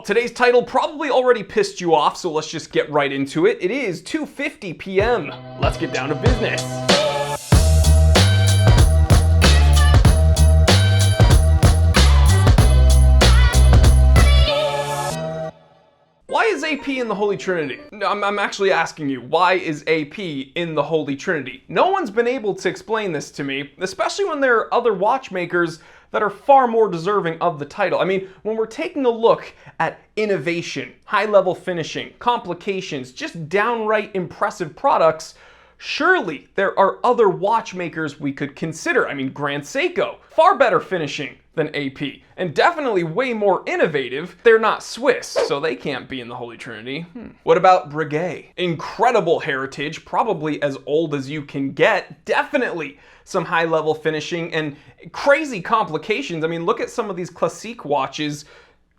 today's title probably already pissed you off, so let's just get right into it. It is 2:50 p.m. Let's get down to business. Why is AP in the Holy Trinity? I'm actually asking you, why is AP in the Holy Trinity? No one's been able to explain this to me, especially when there are other watchmakers that are far more deserving of the title. I mean, when we're taking a look at innovation, high-level finishing, complications, just downright impressive products, surely there are other watchmakers we could consider. I mean, Grand Seiko, far better finishing than AP, and definitely way more innovative. They're not Swiss, so they can't be in the Holy Trinity. What about Piguet? Incredible heritage, probably as old as you can get, definitely some high-level finishing and crazy complications. I mean, look at some of these classique watches,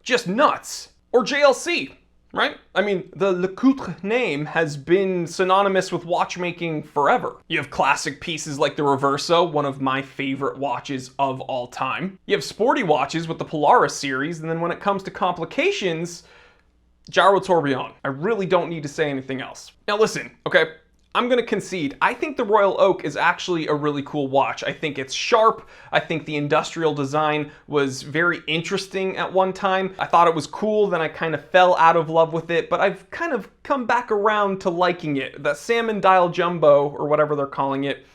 just nuts. Or JLC, right? I mean, the Lecoutre name has been synonymous with watchmaking forever. You have classic pieces like the Reverso, one of my favorite watches of all time. You have sporty watches with the Polaris series, and then when it comes to complications, Gyro Tourbillon. I really don't need to say anything else. Now listen, okay? I'm gonna concede. I think the Royal Oak is actually a really cool watch. I think it's sharp. I think the industrial design was very interesting at one time. I thought it was cool, then I kind of fell out of love with it, but I've kind of come back around to liking it. That salmon dial jumbo, or whatever they're calling it,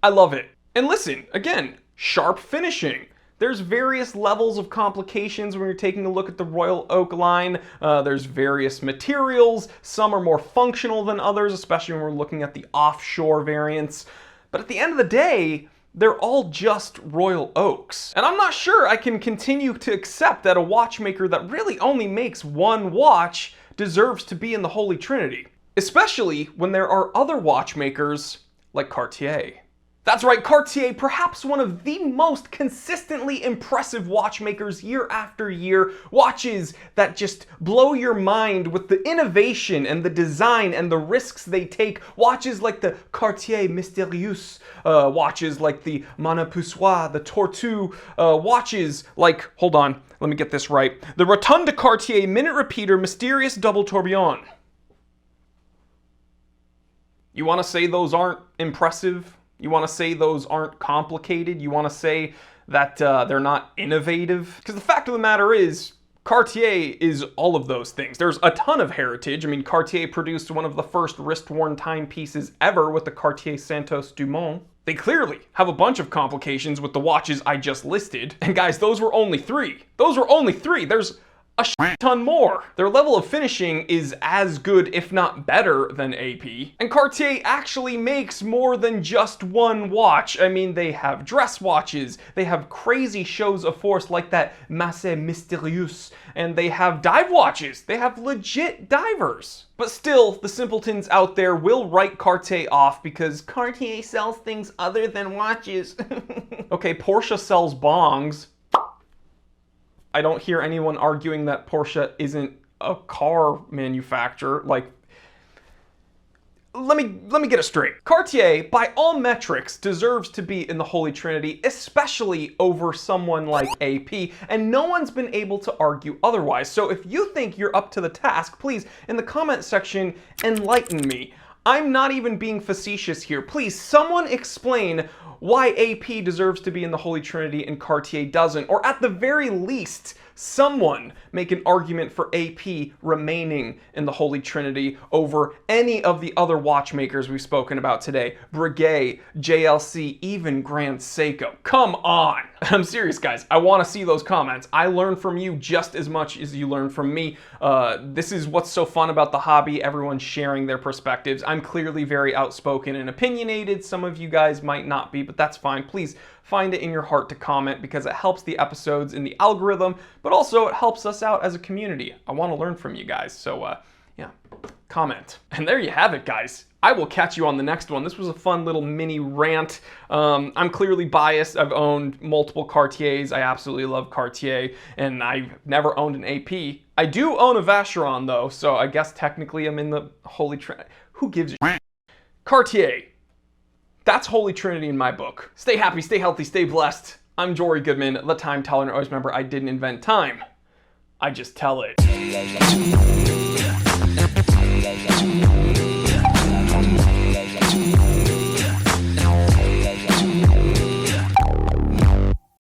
I love it. And listen, again, sharp finishing. There's various levels of complications when you're taking a look at the Royal Oak line. There's various materials. Some are more functional than others, especially when we're looking at the offshore variants. But at the end of the day, they're all just Royal Oaks. And I'm not sure I can continue to accept that a watchmaker that really only makes one watch deserves to be in the Holy Trinity. Especially when there are other watchmakers like Cartier. That's right, Cartier, perhaps one of the most consistently impressive watchmakers year after year. Watches that just blow your mind with the innovation and the design and the risks they take. Watches like the Cartier Mystérieuse, watches like the Montpuçois, the Tortue, watches like, hold on, let me get this right, the Rotunda Cartier Minute Repeater Mysterious Double Tourbillon. You want to say those aren't impressive? You want to say those aren't complicated? You want to say that they're not innovative? Because the fact of the matter is, Cartier is all of those things. There's a ton of heritage. I mean, Cartier produced one of the first wrist-worn timepieces ever with the Cartier Santos Dumont. They clearly have a bunch of complications with the watches I just listed. And guys, those were only three. Those were only three. There's a ton more. Their level of finishing is as good, if not better, than AP. And Cartier actually makes more than just one watch. I mean, they have dress watches, they have crazy shows of force like that Masse Mystérieuse, and they have dive watches. They have legit divers. But still, the simpletons out there will write Cartier off because Cartier sells things other than watches. Okay, Porsche sells bongs. I don't hear anyone arguing that Porsche isn't a car manufacturer. Like, let me get it straight. Cartier, by all metrics, deserves to be in the Holy Trinity, especially over someone like AP, and no one's been able to argue otherwise. So if you think you're up to the task, please, in the comment section, enlighten me. I'm not even being facetious here. Please, someone explain why AP deserves to be in the Holy Trinity and Cartier doesn't, or at the very least, someone make an argument for AP remaining in the Holy Trinity over any of the other watchmakers we've spoken about today. Piguet, JLC, even Grand Seiko. Come on! I'm serious, guys. I want to see those comments. I learn from you just as much as you learn from me. This is what's so fun about the hobby, everyone's sharing their perspectives. I'm clearly very outspoken and opinionated. Some of you guys might not be, but that's fine. Please find it in your heart to comment because it helps the episodes in the algorithm, but also it helps us out as a community. I want to learn from you guys, so yeah, comment. And there you have it, guys. I will catch you on the next one. This was a fun little mini rant. I'm clearly biased. I've owned multiple Cartiers. I absolutely love Cartier, and I've never owned an AP. I do own a Vacheron, though, so I guess technically I'm in the Holy Trinity. Who gives a shit? Cartier. That's Holy Trinity in my book. Stay happy, stay healthy, stay blessed. I'm Jory Goodman, the Time Teller, and always remember I didn't invent time. I just tell it.